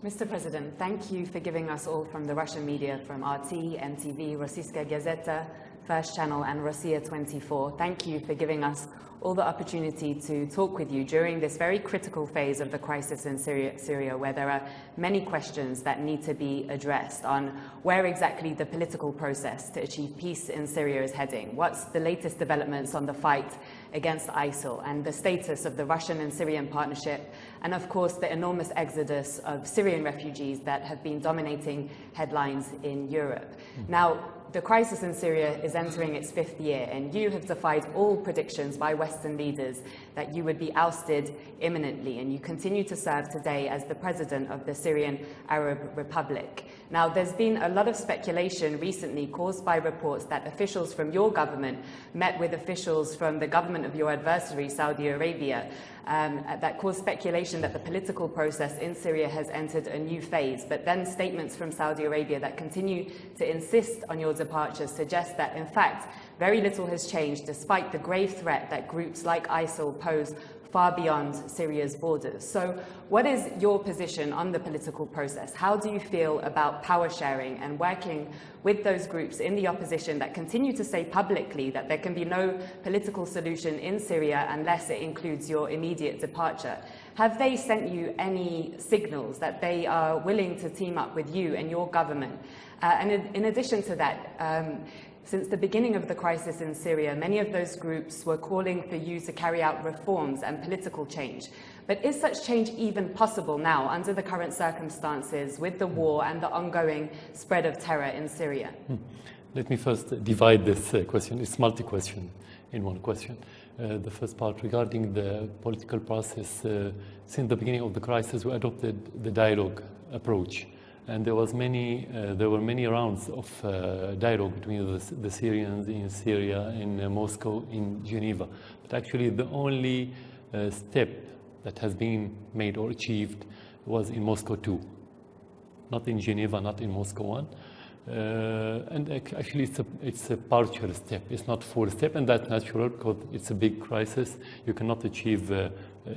Mr. President, thank you for giving us all from the Russian media, from RT, NTV, Rossiyskaya Gazeta, First Channel, and Rossiya 24. Thank you for giving us all the opportunity to talk with you during this very critical phase of the crisis in Syria, where there are many questions that need to be addressed on where exactly the political process to achieve peace in Syria is heading. What's the latest developments on the fight against ISIL and the status of the Russian and Syrian partnership, and of course the enormous exodus of Syrian refugees that have been dominating headlines in Europe. Now, the crisis in Syria is entering its 5th year, and you have defied all predictions by Western leaders that you would be ousted imminently, and you continue to serve today as the president of the Syrian Arab Republic. Now, there's been a lot of speculation recently caused by reports that officials from your government met with officials from the government of your adversary, Saudi Arabia, that caused speculation that the political process in Syria has entered a new phase. But then statements from Saudi Arabia that continue to insist on your departure suggest that, in fact, very little has changed despite the grave threat that groups like ISIL pose far beyond Syria's borders. So what is your position on the political process? How do you feel about power sharing and working with those groups in the opposition that continue to say publicly that there can be no political solution in Syria unless it includes your immediate departure? Have they sent you any signals that they are willing to team up with you and your government? And in addition to that, since the beginning of the crisis in Syria, many of those groups were calling for you to carry out reforms and political change. But is such change even possible now under the current circumstances with the war and the ongoing spread of terror in Syria? Let me first divide this question. It's multi-question in one question. The first part regarding the political process, since the beginning of the crisis, we adopted the dialogue approach. And there were many rounds of dialogue between the Syrians in Syria, in Moscow, in Geneva. But actually, the only step that has been made or achieved was in Moscow 2, not in Geneva, not in Moscow 1. And actually, it's a partial step. It's not full step, and that's natural because it's a big crisis. You cannot achieve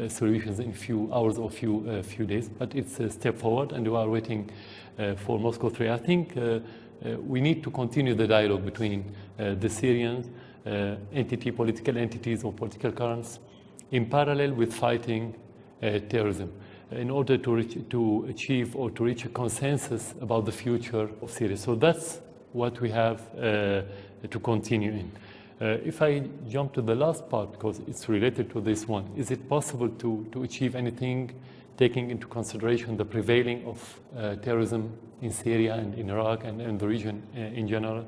solutions in few hours or few days, but it's a step forward, and we are waiting for Moscow 3. I think we need to continue the dialogue between the Syrians, political entities or political currents, in parallel with fighting terrorism, in order to achieve or to reach a consensus about the future of Syria. So that's what we have to continue in. If I jump to the last part, because it's related to this one, is it possible to achieve anything taking into consideration the prevailing of terrorism in Syria and in Iraq and in the region in general?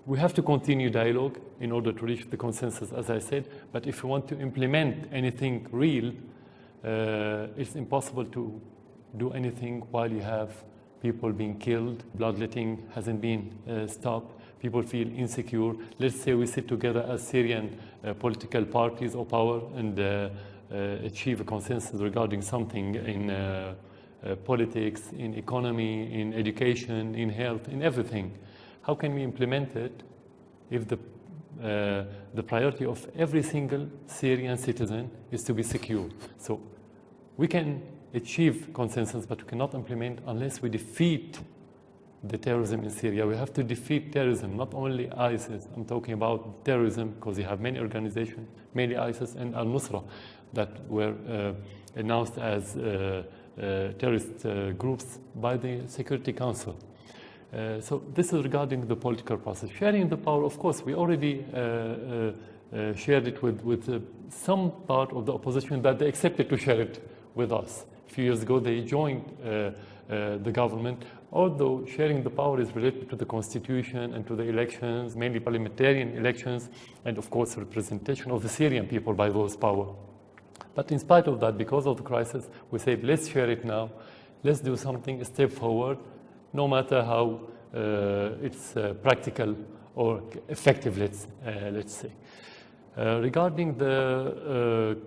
We have to continue dialogue in order to reach the consensus, as I said, but if you want to implement anything real, it's impossible to do anything while you have people being killed, bloodletting hasn't been stopped, people feel insecure. Let's say we sit together as Syrian political parties or power and achieve a consensus regarding something in politics, in economy, in education, in health, in everything. How can we implement it if the priority of every single Syrian citizen is to be secure? So we can achieve consensus, but we cannot implement unless we defeat the terrorism in Syria. We have to defeat terrorism, not only ISIS. I'm talking about terrorism because you have many organizations, mainly ISIS and al-Nusra, that were announced as terrorist groups by the Security Council. So this is regarding the political process. Sharing the power, of course, we already shared it with some part of the opposition that they accepted to share it with us. A few years ago, they joined the government, although sharing the power is related to the constitution and to the elections, mainly parliamentarian elections, and of course, representation of the Syrian people by those power. But in spite of that, because of the crisis, we said, let's share it now. Let's do something, a step forward, no matter how it's practical or effective, let's say. Regarding the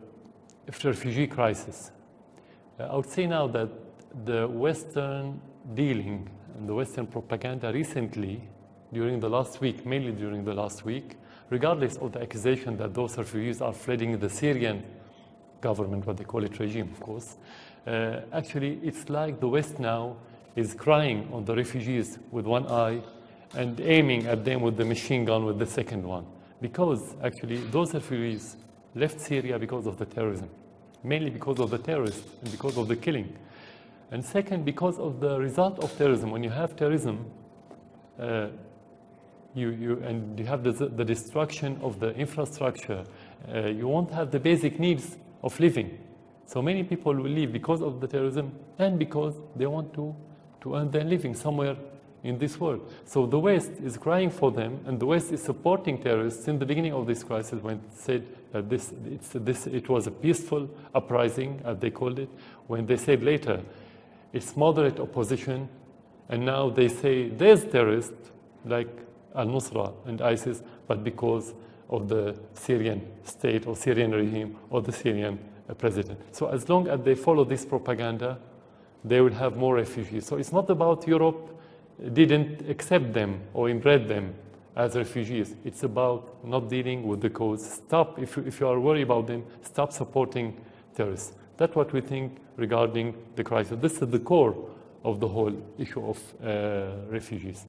refugee crisis, I would say now that the Western dealing and the Western propaganda recently, during the last week, mainly during the last week, regardless of the accusation that those refugees are fleeing the Syrian government, what they call it regime, of course, actually it's like the West now is crying on the refugees with one eye and aiming at them with the machine gun with the second one. Because actually those refugees left Syria because of the terrorism, mainly because of the terrorists and because of the killing. And second, because of the result of terrorism. When you have terrorism, you have the destruction of the infrastructure, you won't have the basic needs of living. So many people will leave because of the terrorism and because they want to earn their living somewhere in this world. So the West is crying for them, and the West is supporting terrorists in the beginning of this crisis when it said that it was a peaceful uprising, as they called it, when they said later it's moderate opposition, and now they say there's terrorists like al-Nusra and ISIS, but because of the Syrian state or Syrian regime or the Syrian president. So as long as they follow this propaganda, they will have more refugees. So it's not about Europe didn't accept them or inbred them as refugees. It's about not dealing with the cause. Stop, if you are worried about them, stop supporting terrorists. That's what we think regarding the crisis. This is the core of the whole issue of refugees.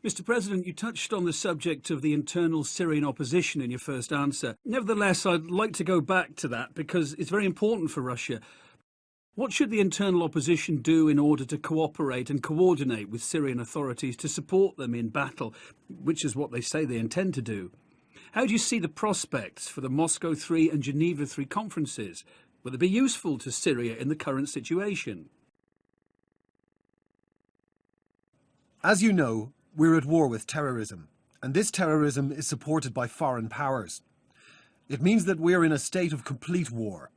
Mr. President, you touched on the subject of the internal Syrian opposition in your first answer. Nevertheless, I'd like to go back to that because it's very important for Russia. What should the internal opposition do in order to cooperate and coordinate with Syrian authorities to support them in battle, which is what they say they intend to do? How do you see the prospects for the Moscow III and Geneva III conferences? Will they be useful to Syria in the current situation? As you know, we're at war with terrorism, and this terrorism is supported by foreign powers. It means that we're in a state of complete war.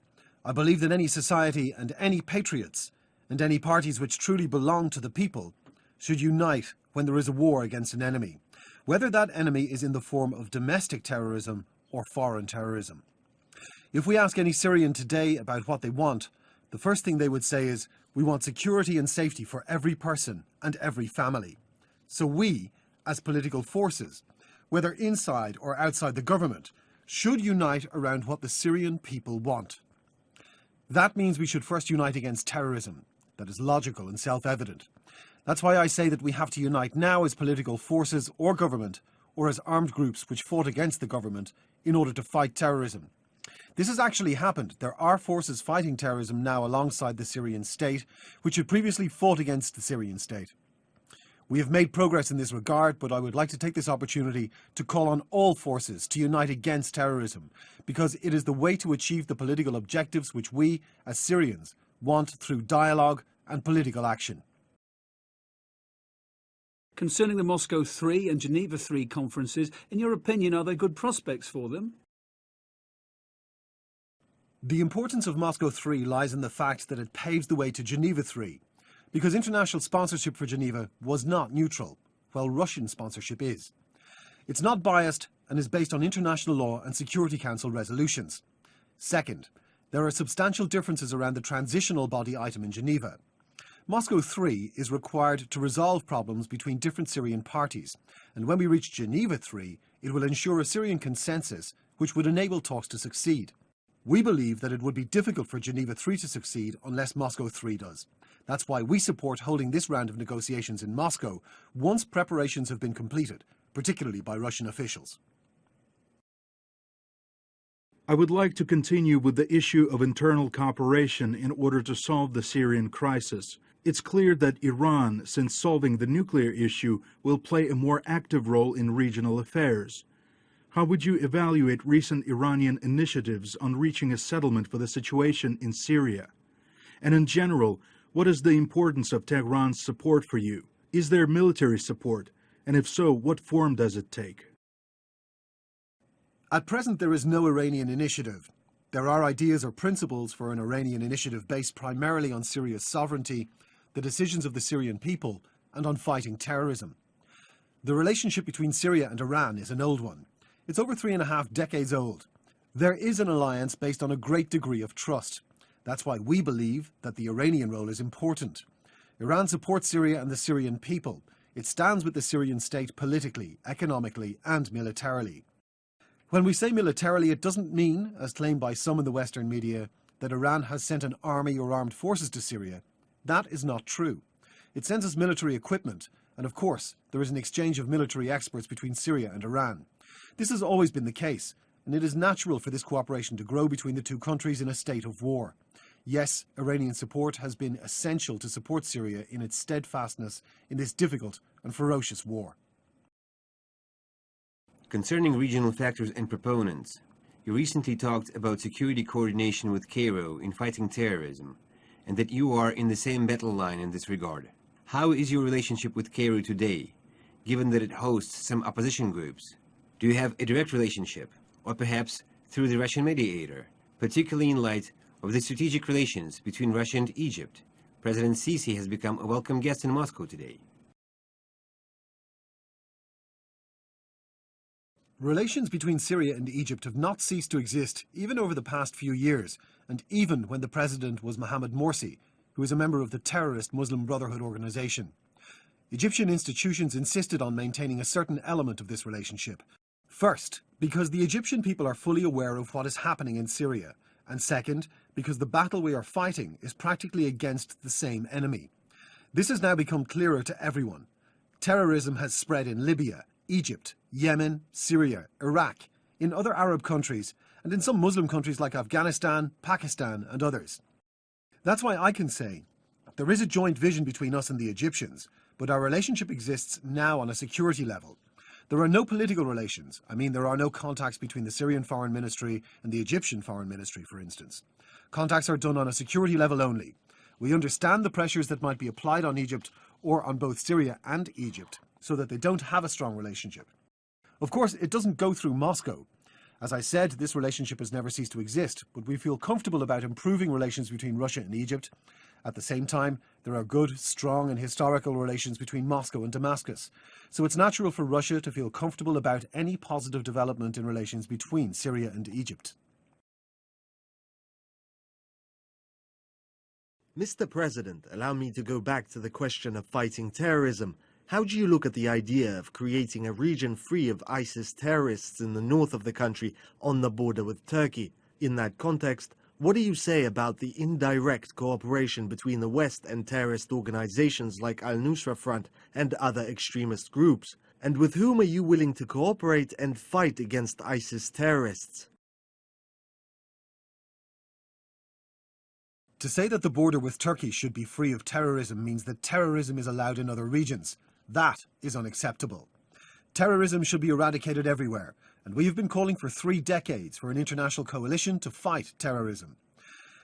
I believe that any society and any patriots and any parties which truly belong to the people should unite when there is a war against an enemy, whether that enemy is in the form of domestic terrorism or foreign terrorism. If we ask any Syrian today about what they want, the first thing they would say is, we want security and safety for every person and every family. So we, as political forces, whether inside or outside the government, should unite around what the Syrian people want. That means we should first unite against terrorism. That is logical and self-evident. That's why I say that we have to unite now as political forces or government, or as armed groups which fought against the government in order to fight terrorism. This has actually happened. There are forces fighting terrorism now alongside the Syrian state, which had previously fought against the Syrian state. We have made progress in this regard, but I would like to take this opportunity to call on all forces to unite against terrorism, because it is the way to achieve the political objectives which we, as Syrians, want through dialogue and political action. Concerning the Moscow III and Geneva III conferences, in your opinion, are there good prospects for them? The importance of Moscow III lies in the fact that it paves the way to Geneva III, because international sponsorship for Geneva was not neutral, while Russian sponsorship is. It's not biased and is based on international law and Security Council resolutions. Second, there are substantial differences around the transitional body item in Geneva. Moscow III is required to resolve problems between different Syrian parties, and when we reach Geneva III, it will ensure a Syrian consensus which would enable talks to succeed. We believe that it would be difficult for Geneva III to succeed unless Moscow III does. That's why we support holding this round of negotiations in Moscow once preparations have been completed, particularly by Russian officials. I would like to continue with the issue of internal cooperation in order to solve the Syrian crisis. It's clear that Iran, since solving the nuclear issue, will play a more active role in regional affairs. How would you evaluate recent Iranian initiatives on reaching a settlement for the situation in Syria? And in general, what is the importance of Tehran's support for you? Is there military support? And if so, what form does it take? At present, there is no Iranian initiative. There are ideas or principles for an Iranian initiative based primarily on Syria's sovereignty, the decisions of the Syrian people, and on fighting terrorism. The relationship between Syria and Iran is an old one. It's over 3.5 decades old. There is an alliance based on a great degree of trust. That's why we believe that the Iranian role is important. Iran supports Syria and the Syrian people. It stands with the Syrian state politically, economically, and militarily. When we say militarily, it doesn't mean, as claimed by some in the Western media, that Iran has sent an army or armed forces to Syria. That is not true. It sends us military equipment, and of course, there is an exchange of military experts between Syria and Iran. This has always been the case, and it is natural for this cooperation to grow between the two countries in a state of war. Yes, Iranian support has been essential to support Syria in its steadfastness in this difficult and ferocious war. Concerning regional factors and proponents, you recently talked about security coordination with Cairo in fighting terrorism, and that you are in the same battle line in this regard. How is your relationship with Cairo today, given that it hosts some opposition groups? Do you have a direct relationship, or perhaps through the Russian mediator, particularly in light of the strategic relations between Russia and Egypt? President Sisi has become a welcome guest in Moscow today. Relations between Syria and Egypt have not ceased to exist even over the past few years, and even when the president was Mohamed Morsi, who is a member of the terrorist Muslim Brotherhood organization. Egyptian institutions insisted on maintaining a certain element of this relationship. First, because the Egyptian people are fully aware of what is happening in Syria, and second, because the battle we are fighting is practically against the same enemy. This has now become clearer to everyone. Terrorism has spread in Libya, Egypt, Yemen, Syria, Iraq, in other Arab countries, and in some Muslim countries like Afghanistan, Pakistan, and others. That's why I can say there is a joint vision between us and the Egyptians, but our relationship exists now on a security level. There are no political relations. I mean, there are no contacts between the Syrian Foreign Ministry and the Egyptian Foreign Ministry, for instance. Contacts are done on a security level only. We understand the pressures that might be applied on Egypt or on both Syria and Egypt, so that they don't have a strong relationship. Of course, it doesn't go through Moscow. As I said, this relationship has never ceased to exist, but we feel comfortable about improving relations between Russia and Egypt. At the same time, there are good, strong and historical relations between Moscow and Damascus, so it's natural for Russia to feel comfortable about any positive development in relations between Syria and Egypt. Mr. President, allow me to go back to the question of fighting terrorism. How do you look at the idea of creating a region free of ISIS terrorists in the north of the country on the border with Turkey? In that context, what do you say about the indirect cooperation between the West and terrorist organizations like Al-Nusra Front and other extremist groups? And with whom are you willing to cooperate and fight against ISIS terrorists? To say that the border with Turkey should be free of terrorism means that terrorism is allowed in other regions. That is unacceptable. Terrorism should be eradicated everywhere, and we have been calling for 3 decades for an international coalition to fight terrorism.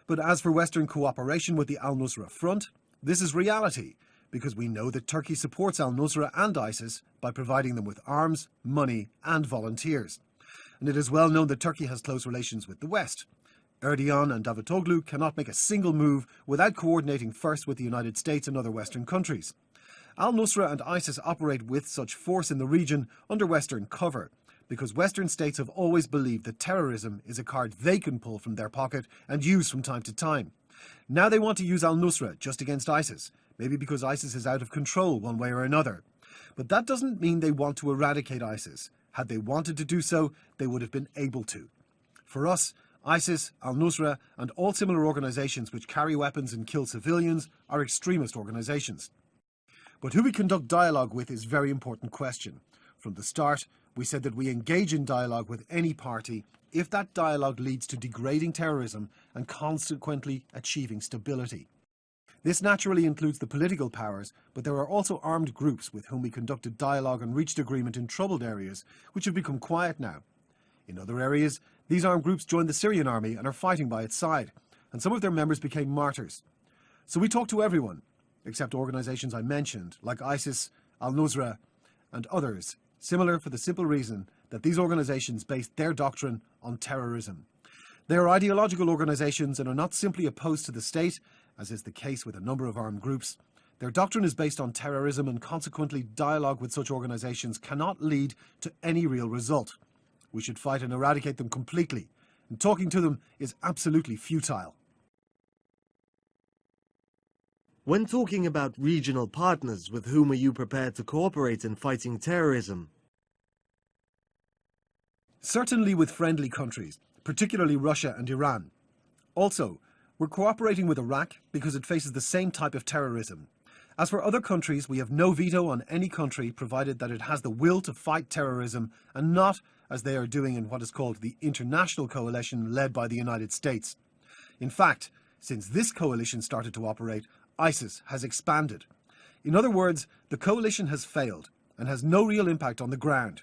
But as for Western cooperation with the Al-Nusra Front, this is reality, because we know that Turkey supports Al-Nusra and ISIS by providing them with arms, money and volunteers. And it is well known that Turkey has close relations with the West. Erdogan and Davutoglu cannot make a single move without coordinating first with the United States and other Western countries. Al-Nusra and ISIS operate with such force in the region under Western cover, because Western states have always believed that terrorism is a card they can pull from their pocket and use from time to time. Now they want to use Al-Nusra just against ISIS, maybe because ISIS is out of control one way or another. But that doesn't mean they want to eradicate ISIS. Had they wanted to do so, they would have been able to. For us, ISIS, Al-Nusra and all similar organizations which carry weapons and kill civilians are extremist organizations. But who we conduct dialogue with is a very important question. From the start, we said that we engage in dialogue with any party if that dialogue leads to degrading terrorism and consequently achieving stability. This naturally includes the political powers, but there are also armed groups with whom we conducted dialogue and reached agreement in troubled areas, which have become quiet now. In other areas, these armed groups joined the Syrian army and are fighting by its side, and some of their members became martyrs. So we talked to everyone, except organizations I mentioned, like ISIS, Al-Nusra, and others, similar for the simple reason that these organizations based their doctrine on terrorism. They are ideological organizations and are not simply opposed to the state, as is the case with a number of armed groups. Their doctrine is based on terrorism, and consequently dialogue with such organizations cannot lead to any real result. We should fight and eradicate them completely, and talking to them is absolutely futile. When talking about regional partners, with whom are you prepared to cooperate in fighting terrorism? Certainly with friendly countries, particularly Russia and Iran. Also, we're cooperating with Iraq because it faces the same type of terrorism. As for other countries, we have no veto on any country provided that it has the will to fight terrorism and not, as they are doing in what is called the International Coalition led by the United States. In fact, since this coalition started to operate, ISIS has expanded. In other words, the coalition has failed and has no real impact on the ground.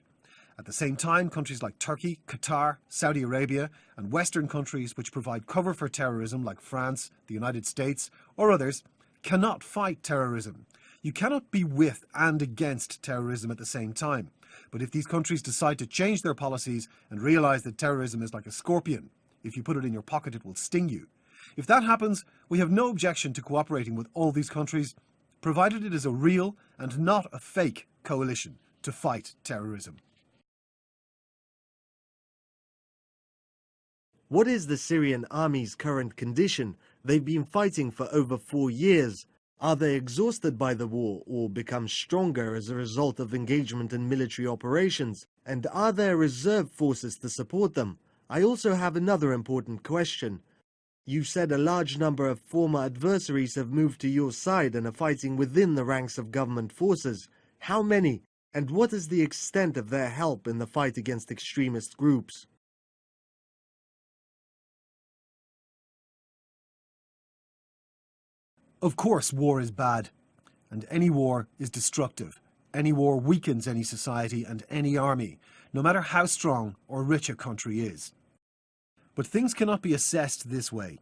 At the same time, countries like Turkey, Qatar, Saudi Arabia, and Western countries which provide cover for terrorism like France, the United States, or others, cannot fight terrorism. You cannot be with and against terrorism at the same time. But if these countries decide to change their policies and realize that terrorism is like a scorpion, if you put it in your pocket it will sting you. If that happens, we have no objection to cooperating with all these countries, provided it is a real and not a fake coalition to fight terrorism. What is the Syrian army's current condition? They've been fighting for over 4 years. Are they exhausted by the war or become stronger as a result of engagement in military operations? And are there reserve forces to support them? I also have another important question. You said a large number of former adversaries have moved to your side and are fighting within the ranks of government forces. How many? And what is the extent of their help in the fight against extremist groups? Of course, war is bad, and any war is destructive. Any war weakens any society and any army, no matter how strong or rich a country is. But things cannot be assessed this way.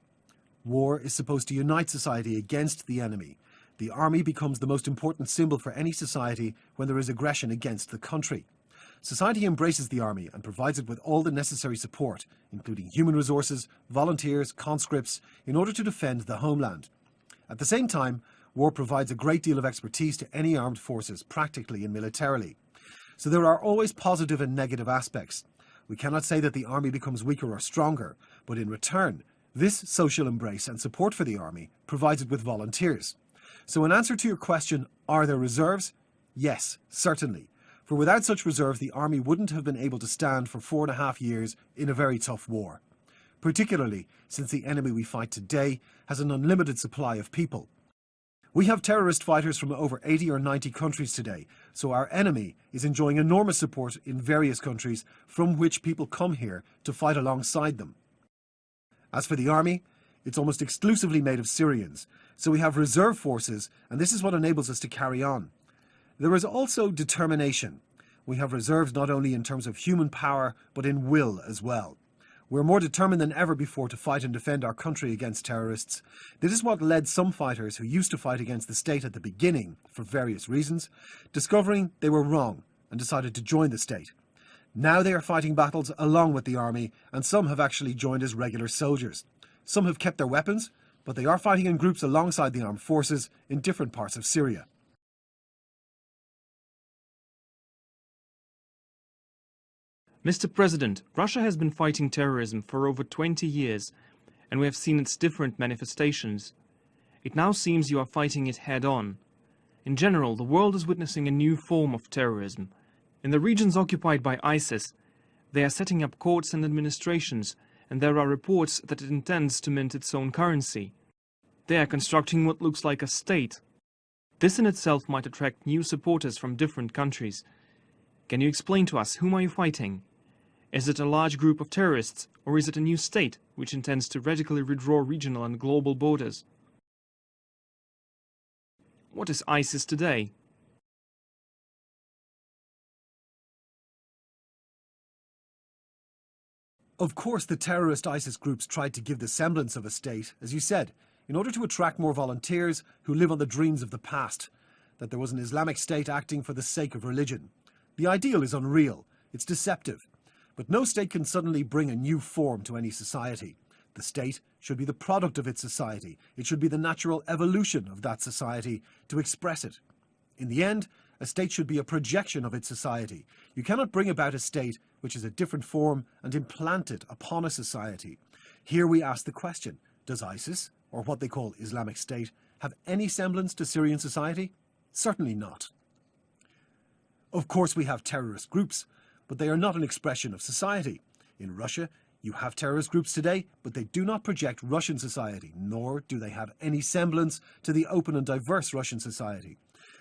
War is supposed to unite society against the enemy. The army becomes the most important symbol for any society when there is aggression against the country. Society embraces the army and provides it with all the necessary support, including human resources, volunteers, conscripts, in order to defend the homeland. At the same time, war provides a great deal of expertise to any armed forces, practically and militarily. So there are always positive and negative aspects. We cannot say that the army becomes weaker or stronger, but in return, this social embrace and support for the army provides it with volunteers. So in answer to your question, are there reserves? Yes, certainly. For without such reserves, the army wouldn't have been able to stand for 4.5 years in a very tough war. Particularly since the enemy we fight today has an unlimited supply of people. We have terrorist fighters from over 80 or 90 countries today, so our enemy is enjoying enormous support in various countries from which people come here to fight alongside them. As for the army, it's almost exclusively made of Syrians, so we have reserve forces, and this is what enables us to carry on. There is also determination. We have reserves not only in terms of human power, but in will as well. We're more determined than ever before to fight and defend our country against terrorists. This is what led some fighters who used to fight against the state at the beginning, for various reasons, discovering they were wrong and decided to join the state. Now they are fighting battles along with the army, and some have actually joined as regular soldiers. Some have kept their weapons, but they are fighting in groups alongside the armed forces in different parts of Syria. Mr. President, Russia has been fighting terrorism for over 20 years, and we have seen its different manifestations. It now seems you are fighting it head-on. In general, the world is witnessing a new form of terrorism. In the regions occupied by ISIS, they are setting up courts and administrations, and there are reports that it intends to mint its own currency. They are constructing what looks like a state. This in itself might attract new supporters from different countries. Can you explain to us, whom are you fighting? Is it a large group of terrorists, or is it a new state which intends to radically redraw regional and global borders? What is ISIS today? Of course, the terrorist ISIS groups tried to give the semblance of a state, as you said, in order to attract more volunteers who live on the dreams of the past, that there was an Islamic state acting for the sake of religion. The ideal is unreal, it's deceptive. But no state can suddenly bring a new form to any society. The state should be the product of its society. It should be the natural evolution of that society to express it. In the end, a state should be a projection of its society. You cannot bring about a state which is a different form and implant it upon a society. Here we ask the question, does ISIS, or what they call Islamic State, have any semblance to Syrian society? Certainly not. Of course we have terrorist groups, but they are not an expression of society. In Russia, you have terrorist groups today, but they do not project Russian society, nor do they have any semblance to the open and diverse Russian society.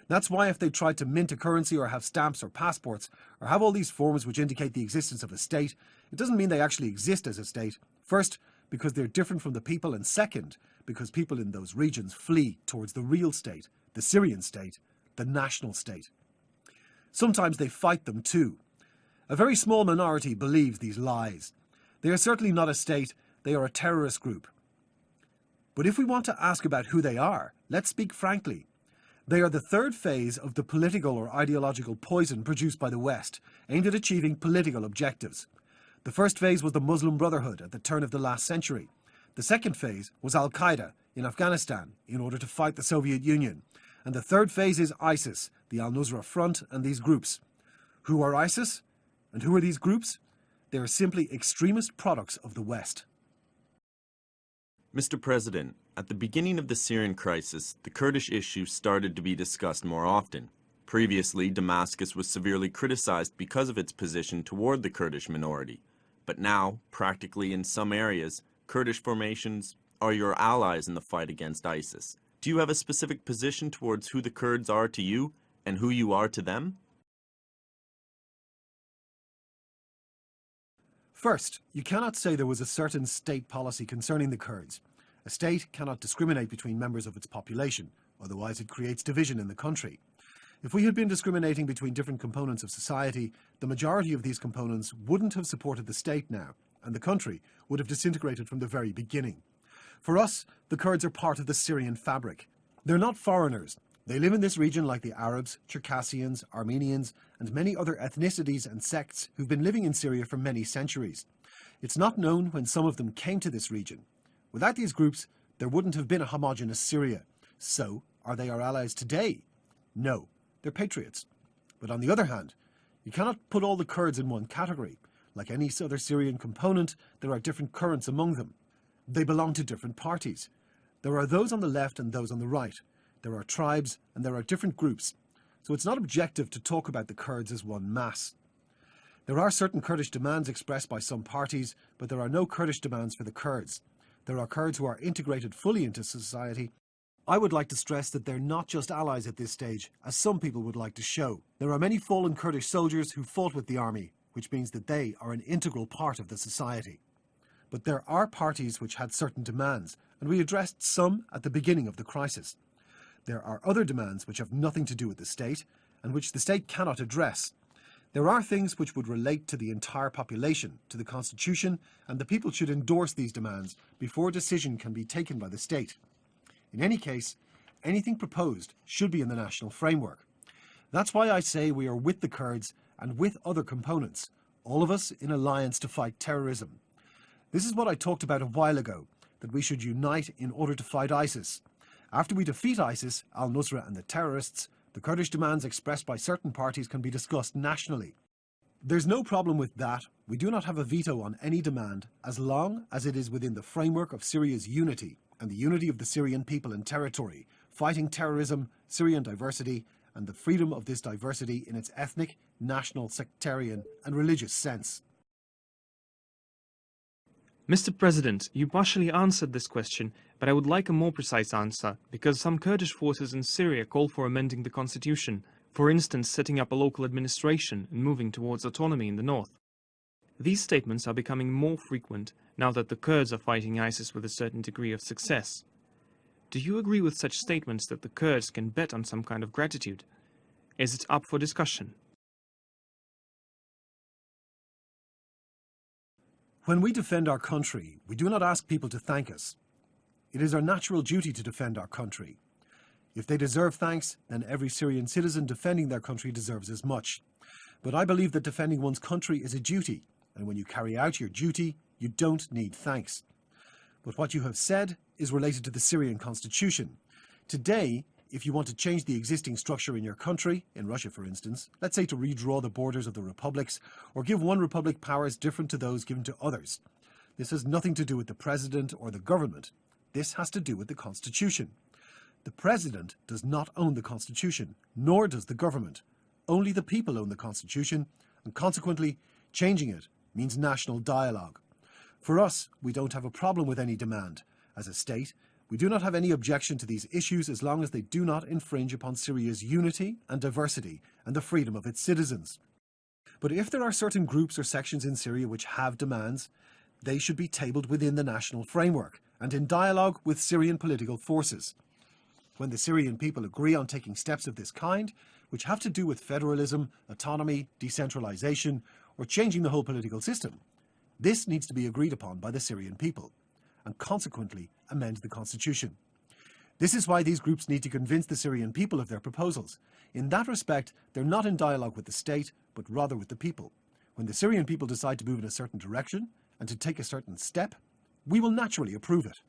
That's why if they tried to mint a currency or have stamps or passports, or have all these forms which indicate the existence of a state, it doesn't mean they actually exist as a state. First, because they're different from the people, and second, because people in those regions flee towards the real state, the Syrian state, the national state. Sometimes they fight them too. A very small minority believes these lies. They are certainly not a state, they are a terrorist group. But if we want to ask about who they are, let's speak frankly. They are the third phase of the political or ideological poison produced by the West, aimed at achieving political objectives. The first phase was the Muslim Brotherhood at the turn of the last century. The second phase was Al-Qaeda in Afghanistan in order to fight the Soviet Union. And the third phase is ISIS, the Al-Nusra Front and these groups. Who are ISIS? And who are these groups? They are simply extremist products of the West. Mr. President, at the beginning of the Syrian crisis, the Kurdish issue started to be discussed more often. Previously, Damascus was severely criticized because of its position toward the Kurdish minority. But now, practically in some areas, Kurdish formations are your allies in the fight against ISIS. Do you have a specific position towards who the Kurds are to you and who you are to them? First, you cannot say there was a certain state policy concerning the Kurds. A state cannot discriminate between members of its population, otherwise it creates division in the country. If we had been discriminating between different components of society, the majority of these components wouldn't have supported the state now, and the country would have disintegrated from the very beginning. For us, the Kurds are part of the Syrian fabric. They're not foreigners. They live in this region like the Arabs, Circassians, Armenians, and many other ethnicities and sects who've been living in Syria for many centuries. It's not known when some of them came to this region. Without these groups, there wouldn't have been a homogeneous Syria. So, are they our allies today? No, they're patriots. But on the other hand, you cannot put all the Kurds in one category. Like any other Syrian component, there are different currents among them. They belong to different parties. There are those on the left and those on the right. There are tribes and there are different groups. So it's not objective to talk about the Kurds as one mass. There are certain Kurdish demands expressed by some parties, but there are no Kurdish demands for the Kurds. There are Kurds who are integrated fully into society. I would like to stress that they're not just allies at this stage, as some people would like to show. There are many fallen Kurdish soldiers who fought with the army, which means that they are an integral part of the society. But there are parties which had certain demands, and we addressed some at the beginning of the crisis. There are other demands which have nothing to do with the state, and which the state cannot address. There are things which would relate to the entire population, to the constitution, and the people should endorse these demands before a decision can be taken by the state. In any case, anything proposed should be in the national framework. That's why I say we are with the Kurds and with other components, all of us in alliance to fight terrorism. This is what I talked about a while ago, that we should unite in order to fight ISIS. After we defeat ISIS, al-Nusra and the terrorists, the Kurdish demands expressed by certain parties can be discussed nationally. There's no problem with that. We do not have a veto on any demand as long as it is within the framework of Syria's unity and the unity of the Syrian people and territory, fighting terrorism, Syrian diversity, and the freedom of this diversity in its ethnic, national, sectarian and religious sense. Mr. President, you partially answered this question, but I would like a more precise answer, because some Kurdish forces in Syria call for amending the constitution, for instance setting up a local administration and moving towards autonomy in the north. These statements are becoming more frequent now that the Kurds are fighting ISIS with a certain degree of success. Do you agree with such statements that the Kurds can bet on some kind of gratitude? Is it up for discussion? When we defend our country, we do not ask people to thank us. It is our natural duty to defend our country. If they deserve thanks, then every Syrian citizen defending their country deserves as much. But I believe that defending one's country is a duty, and when you carry out your duty, you don't need thanks. But what you have said is related to the Syrian constitution. Today, if you want to change the existing structure in your country, in Russia for instance, let's say to redraw the borders of the republics, or give one republic powers different to those given to others, this has nothing to do with the president or the government. This has to do with the constitution. The President does not own the Constitution, nor does the government. Only the people own the Constitution, and consequently, changing it means national dialogue. For us, we don't have a problem with any demand. As a state, we do not have any objection to these issues as long as they do not infringe upon Syria's unity and diversity and the freedom of its citizens. But if there are certain groups or sections in Syria which have demands, they should be tabled within the national framework and in dialogue with Syrian political forces. When the Syrian people agree on taking steps of this kind, which have to do with federalism, autonomy, decentralization, or changing the whole political system, this needs to be agreed upon by the Syrian people, and consequently amend the constitution. This is why these groups need to convince the Syrian people of their proposals. In that respect, they're not in dialogue with the state, but rather with the people. When the Syrian people decide to move in a certain direction and to take a certain step, we will naturally approve it.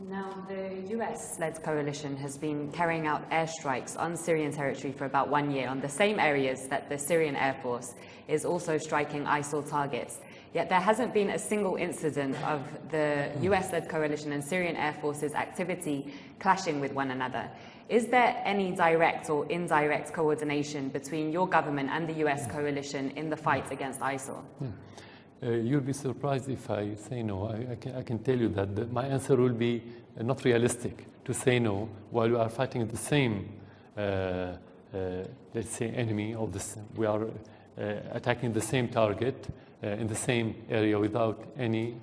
Now, the US-led coalition has been carrying out airstrikes on Syrian territory for about 1 year on the same areas that the Syrian Air Force is also striking ISIL targets. Yet there hasn't been a single incident of the US-led coalition and Syrian Air Force's activity clashing with one another. Is there any direct or indirect coordination between your government and the US coalition in the fight against ISIL? You'll be surprised if I say no. I can tell you that my answer will be not realistic to say no while we are fighting the same, let's say, enemy of this. We are attacking the same target in the same area without any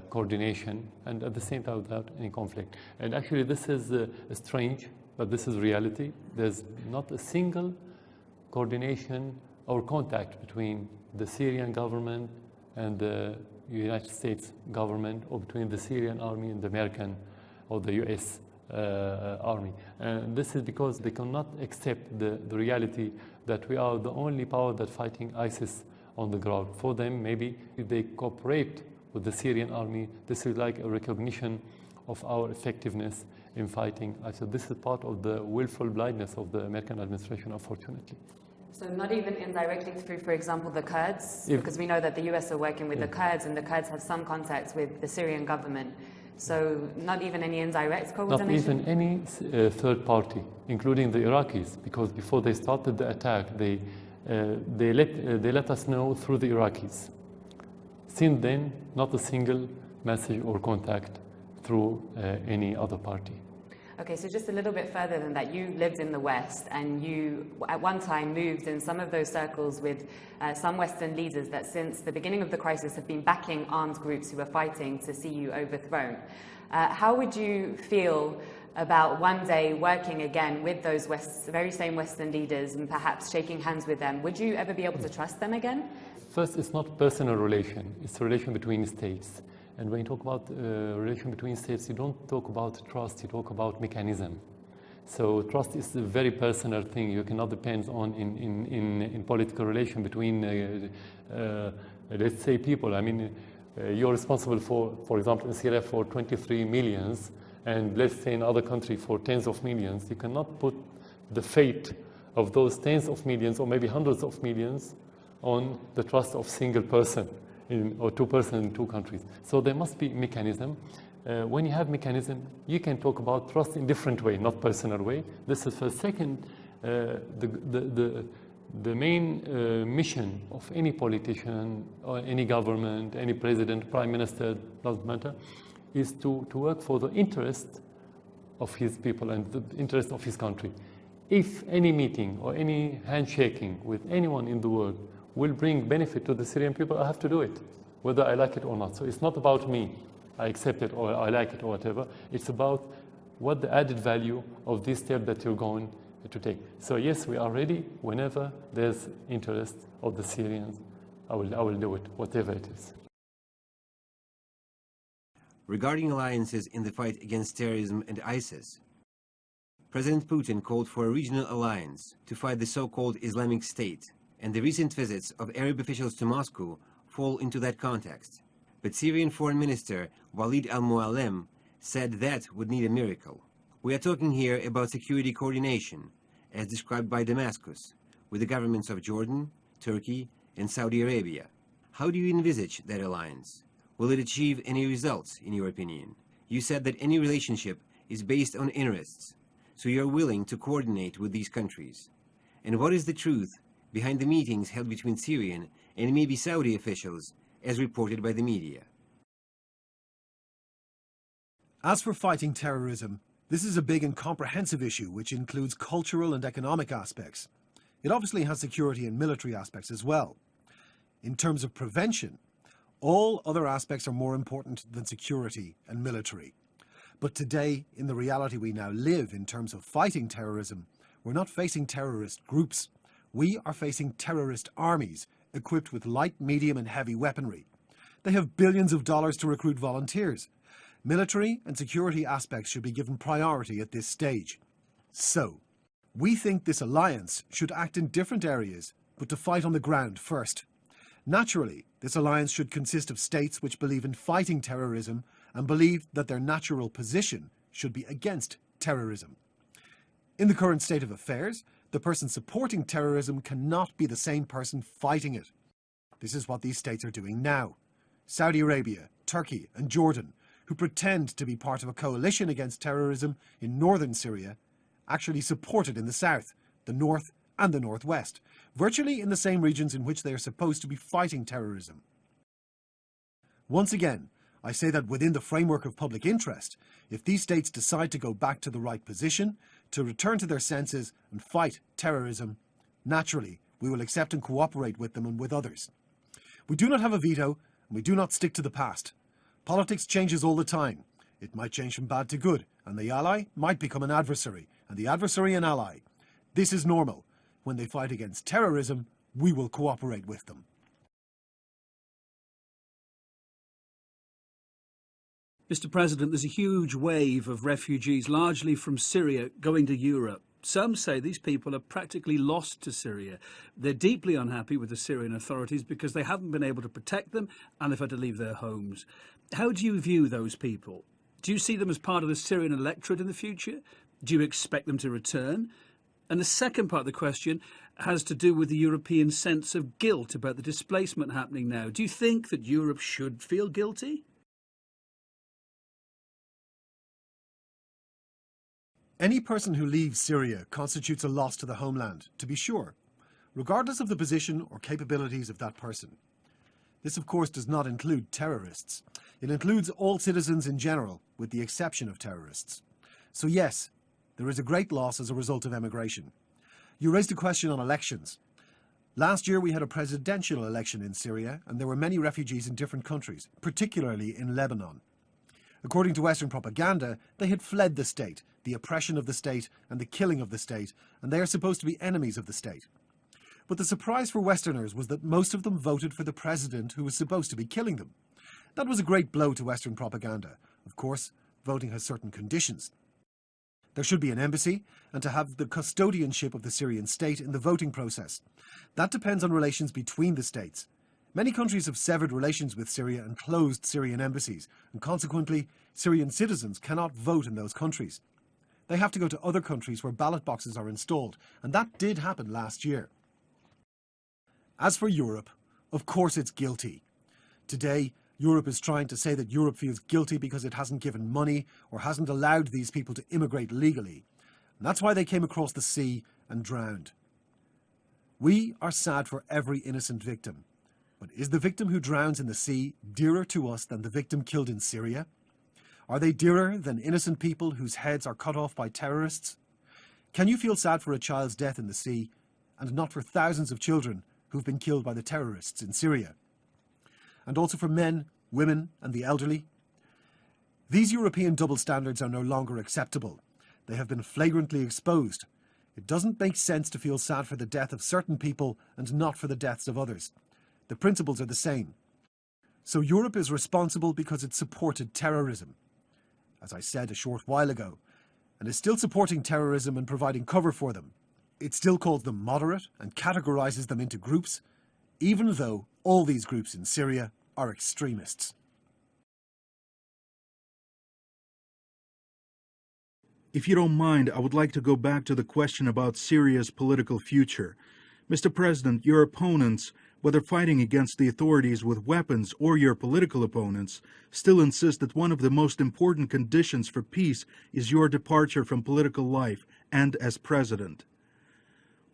coordination and at the same time without any conflict. And actually this is strange, but this is reality. There's not a single coordination or contact between the Syrian government and the United States government, or between the Syrian army and the American or the US army. And this is because they cannot accept the reality that we are the only power that's fighting ISIS on the ground. For them, maybe if they cooperate with the Syrian army, this is like a recognition of our effectiveness in fighting ISIS. This is part of the willful blindness of the American administration, unfortunately. So not even indirectly through, for example, the Kurds? Because we know that the US are working with the Kurds, and the Kurds have some contacts with the Syrian government. So not even any indirect coordination? Not even any third party, including the Iraqis, because before they started the attack, they let us know through the Iraqis. Since then, not a single message or contact through any other party. Okay, so just a little bit further than that, you lived in the West and you at one time moved in some of those circles with some Western leaders that since the beginning of the crisis have been backing armed groups who are fighting to see you overthrown. How would you feel about one day working again with those very same Western leaders and perhaps shaking hands with them? Would you ever be able to trust them again? First, it's not a personal relation, it's a relation between states. And when you talk about relation between states, you don't talk about trust, you talk about mechanism. So trust is a very personal thing. You cannot depend on in political relation between, let's say, people. I mean, you're responsible for example, in Syria for 23 millions, and let's say in other country for tens of millions. You cannot put the fate of those tens of millions or maybe hundreds of millions on the trust of single person. Or two persons in two countries. So there must be a mechanism. When you have mechanism, you can talk about trust in different way, not personal way. This is first. Second, the main mission of any politician or any government, any president, prime minister, doesn't matter, is to work for the interest of his people and the interest of his country. If any meeting or any handshaking with anyone in the world will bring benefit to the Syrian people, I have to do it, whether I like it or not. So it's not about me, I accept it or I like it or whatever. It's about what the added value of this step that you're going to take. So yes, we are ready whenever there's interest of the Syrians. I will do it, whatever it is. Regarding alliances in the fight against terrorism and ISIS, President Putin called for a regional alliance to fight the so-called Islamic State, and the recent visits of Arab officials to Moscow fall into that context. But Syrian Foreign Minister Walid al-Mualem said that would need a miracle. We are talking here about security coordination, as described by Damascus, with the governments of Jordan, Turkey, and Saudi Arabia. How do you envisage that alliance? Will it achieve any results, in your opinion? You said that any relationship is based on interests, so you are willing to coordinate with these countries. And what is the truth behind the meetings held between Syrian and maybe Saudi officials, as reported by the media? As for fighting terrorism, this is a big and comprehensive issue which includes cultural and economic aspects. It obviously has security and military aspects as well. In terms of prevention, all other aspects are more important than security and military. But today, in the reality we now live in terms of fighting terrorism, we're not facing terrorist groups. We are facing terrorist armies equipped with light, medium and heavy weaponry. They have billions of dollars to recruit volunteers. Military and security aspects should be given priority at this stage. So, we think this alliance should act in different areas, but to fight on the ground first. Naturally, this alliance should consist of states which believe in fighting terrorism and believe that their natural position should be against terrorism. In the current state of affairs, the person supporting terrorism cannot be the same person fighting it. This is what these states are doing now. Saudi Arabia, Turkey and Jordan, who pretend to be part of a coalition against terrorism in northern Syria, actually support it in the south, the north and the northwest, virtually in the same regions in which they are supposed to be fighting terrorism. Once again, I say that within the framework of public interest, if these states decide to go back to the right position, to return to their senses and fight terrorism, naturally, we will accept and cooperate with them and with others. We do not have a veto, and we do not stick to the past. Politics changes all the time. It might change from bad to good, and the ally might become an adversary, and the adversary an ally. This is normal. When they fight against terrorism, we will cooperate with them. Mr. President, there's a huge wave of refugees, largely from Syria, going to Europe. Some say these people are practically lost to Syria. They're deeply unhappy with the Syrian authorities because they haven't been able to protect them and they've had to leave their homes. How do you view those people? Do you see them as part of the Syrian electorate in the future? Do you expect them to return? And the second part of the question has to do with the European sense of guilt about the displacement happening now. Do you think that Europe should feel guilty? Any person who leaves Syria constitutes a loss to the homeland, to be sure, regardless of the position or capabilities of that person. This, of course, does not include terrorists. It includes all citizens in general, with the exception of terrorists. So yes, there is a great loss as a result of emigration. You raised a question on elections. Last year we had a presidential election in Syria, and there were many refugees in different countries, particularly in Lebanon. According to Western propaganda, they had fled the state, the oppression of the state and the killing of the state, and they are supposed to be enemies of the state. But the surprise for Westerners was that most of them voted for the president who was supposed to be killing them. That was a great blow to Western propaganda. Of course, voting has certain conditions. There should be an embassy, and to have the custodianship of the Syrian state in the voting process. That depends on relations between the states. Many countries have severed relations with Syria and closed Syrian embassies, and consequently, Syrian citizens cannot vote in those countries. They have to go to other countries where ballot boxes are installed, and that did happen last year. As for Europe, of course it's guilty. Today, Europe is trying to say that Europe feels guilty because it hasn't given money or hasn't allowed these people to immigrate legally. And that's why they came across the sea and drowned. We are sad for every innocent victim. But is the victim who drowns in the sea dearer to us than the victim killed in Syria? Are they dearer than innocent people whose heads are cut off by terrorists? Can you feel sad for a child's death in the sea and not for thousands of children who've been killed by the terrorists in Syria? And also for men, women and the elderly? These European double standards are no longer acceptable. They have been flagrantly exposed. It doesn't make sense to feel sad for the death of certain people and not for the deaths of others. The principles are the same. So Europe is responsible because it supported terrorism, as I said a short while ago, and is still supporting terrorism and providing cover for them. It still calls them moderate and categorizes them into groups, even though all these groups in Syria are extremists. If you don't mind, I would like to go back to the question about Syria's political future. Mr. President, your opponents whether fighting against the authorities with weapons or your political opponents, still insist that one of the most important conditions for peace is your departure from political life and as president.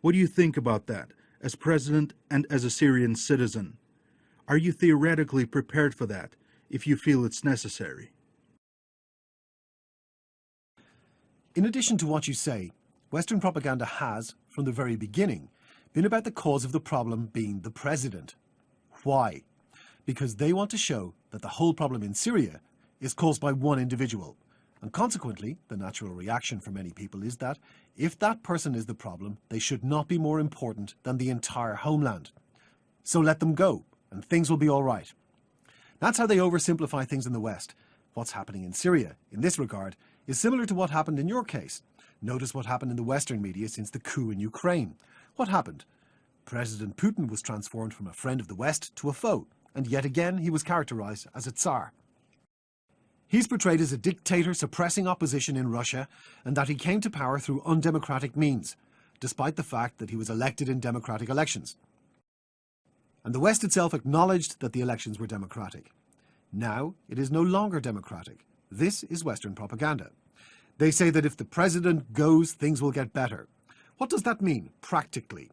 What do you think about that, as president and as a Syrian citizen? Are you theoretically prepared for that, if you feel it's necessary? In addition to what you say, Western propaganda has, from the very beginning, been about the cause of the problem being the president. Why? Because they want to show that the whole problem in Syria is caused by one individual. And consequently, the natural reaction for many people is that if that person is the problem, they should not be more important than the entire homeland. So let them go, and things will be all right. That's how they oversimplify things in the West. What's happening in Syria, in this regard, is similar to what happened in your case. Notice what happened in the Western media since the coup in Ukraine. What happened? President Putin was transformed from a friend of the West to a foe, and yet again he was characterized as a Tsar. He's portrayed as a dictator suppressing opposition in Russia, and that he came to power through undemocratic means, despite the fact that he was elected in democratic elections. And the West itself acknowledged that the elections were democratic. Now it is no longer democratic. This is Western propaganda. They say that if the president goes, things will get better. What does that mean, practically?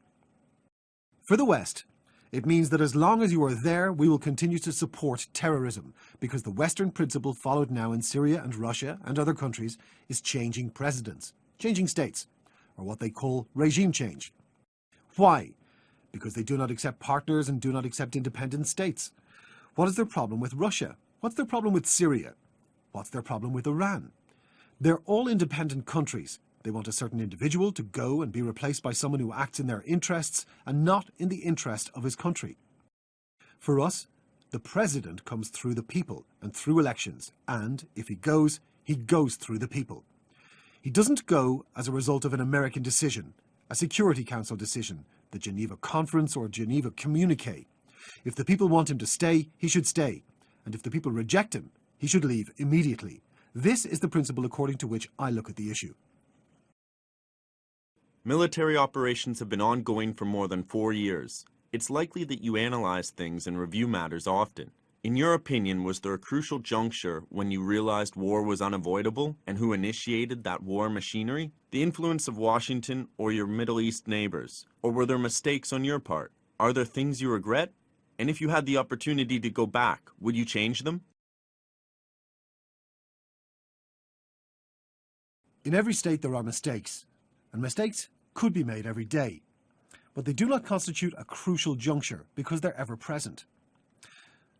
For the West, it means that as long as you are there, we will continue to support terrorism, because the Western principle followed now in Syria and Russia and other countries is changing presidents, changing states, or what they call regime change. Why? Because they do not accept partners and do not accept independent states. What is their problem with Russia? What's their problem with Syria? What's their problem with Iran? They're all independent countries. They want a certain individual to go and be replaced by someone who acts in their interests and not in the interest of his country. For us, the president comes through the people and through elections, and if he goes through the people. He doesn't go as a result of an American decision, a Security Council decision, the Geneva Conference or Geneva Communique. If the people want him to stay, he should stay, and if the people reject him, he should leave immediately. This is the principle according to which I look at the issue. Military operations have been ongoing for more than 4 years. It's likely that you analyze things and review matters often. In your opinion, was there a crucial juncture when you realized war was unavoidable, and who initiated that war machinery? The influence of Washington or your Middle East neighbors? Or were there mistakes on your part? Are there things you regret? And if you had the opportunity to go back, would you change them? In every state there are mistakes, and mistakes could be made every day, but they do not constitute a crucial juncture because they're ever present.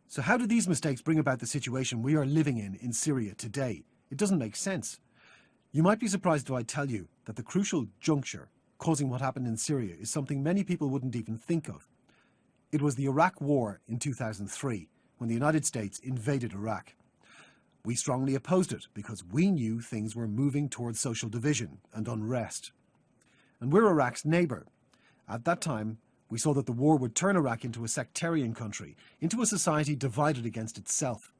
So how do these mistakes bring about the situation we are living in Syria today? It doesn't make sense. You might be surprised if I tell you that the crucial juncture causing what happened in Syria is something many people wouldn't even think of. It was the Iraq War in 2003, when the United States invaded Iraq. We strongly opposed it because we knew things were moving towards social division and unrest. And we're Iraq's neighbour. At that time, we saw that the war would turn Iraq into a sectarian country, into a society divided against itself.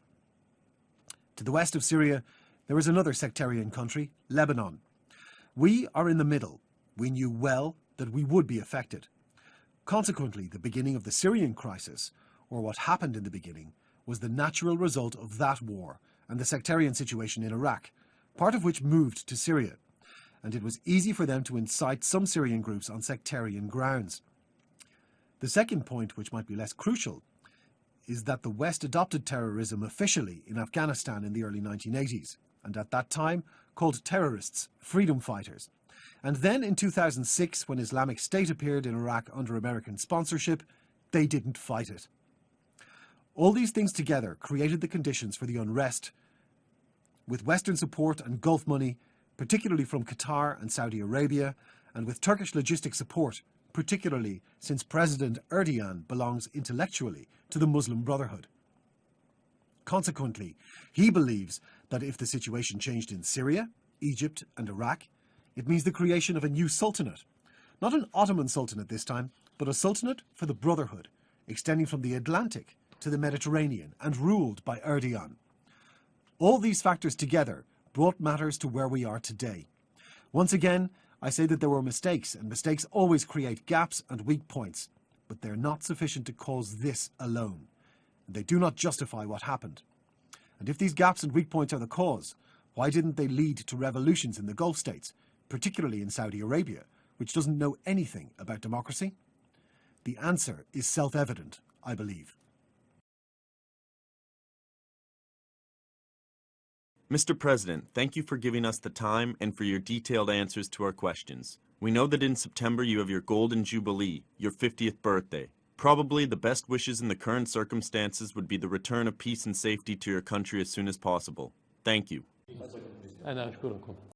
To the west of Syria, there is another sectarian country, Lebanon. We are in the middle. We knew well that we would be affected. Consequently, the beginning of the Syrian crisis, or what happened in the beginning, was the natural result of that war and the sectarian situation in Iraq, part of which moved to Syria, and it was easy for them to incite some Syrian groups on sectarian grounds. The second point, which might be less crucial, is that the West adopted terrorism officially in Afghanistan in the early 1980s, and at that time called terrorists freedom fighters. And then in 2006, when Islamic State appeared in Iraq under American sponsorship, they didn't fight it. All these things together created the conditions for the unrest. With Western support and Gulf money, particularly from Qatar and Saudi Arabia, and with Turkish logistic support, particularly since President Erdogan belongs intellectually to the Muslim Brotherhood. Consequently, he believes that if the situation changed in Syria, Egypt and Iraq, it means the creation of a new sultanate. Not an Ottoman sultanate this time, but a sultanate for the Brotherhood, extending from the Atlantic to the Mediterranean and ruled by Erdogan. All these factors together brought matters to where we are today. Once again, I say that there were mistakes, and mistakes always create gaps and weak points. but they're not sufficient to cause this alone. And they do not justify what happened. And if these gaps and weak points are the cause, why didn't they lead to revolutions in the Gulf states, particularly in Saudi Arabia, which doesn't know anything about democracy? The answer is self-evident, I believe. Mr. President, thank you for giving us the time and for your detailed answers to our questions. We know that in September you have your Golden Jubilee, your 50th birthday. Probably the best wishes in the current circumstances would be the return of peace and safety to your country as soon as possible. Thank you. أنا أشكركم.